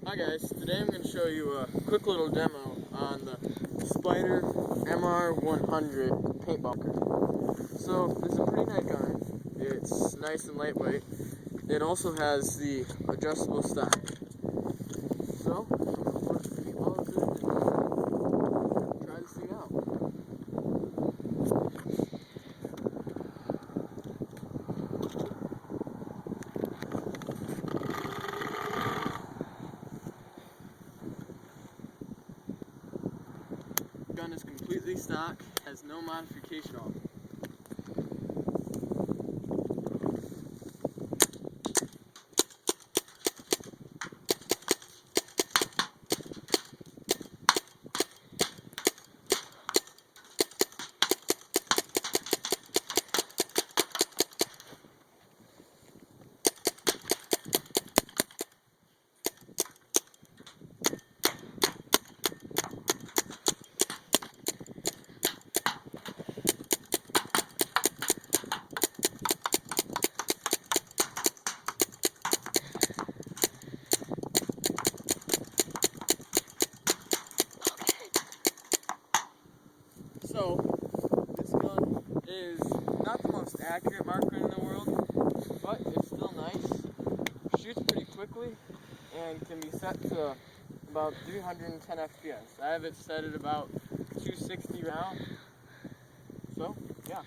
Hi guys, today I'm going to show you a quick little demo on the Spyder mr100 paintball gun. So it's a pretty nice gun. It's nice and lightweight. It also has the adjustable stock. So I'm going to put the paintballs in and try this thing out. The gun is completely stock, has no modification on it. So, this gun is not the most accurate marker in the world, but it's still nice, shoots pretty quickly, and can be set to about 310 FPS. I have it set at about 260 round, so yeah.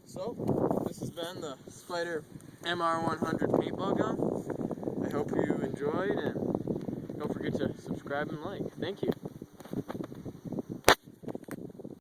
So, this has been the Spyder mr100 paintball gun. I hope you enjoyed, and don't forget to subscribe and like. Thank you.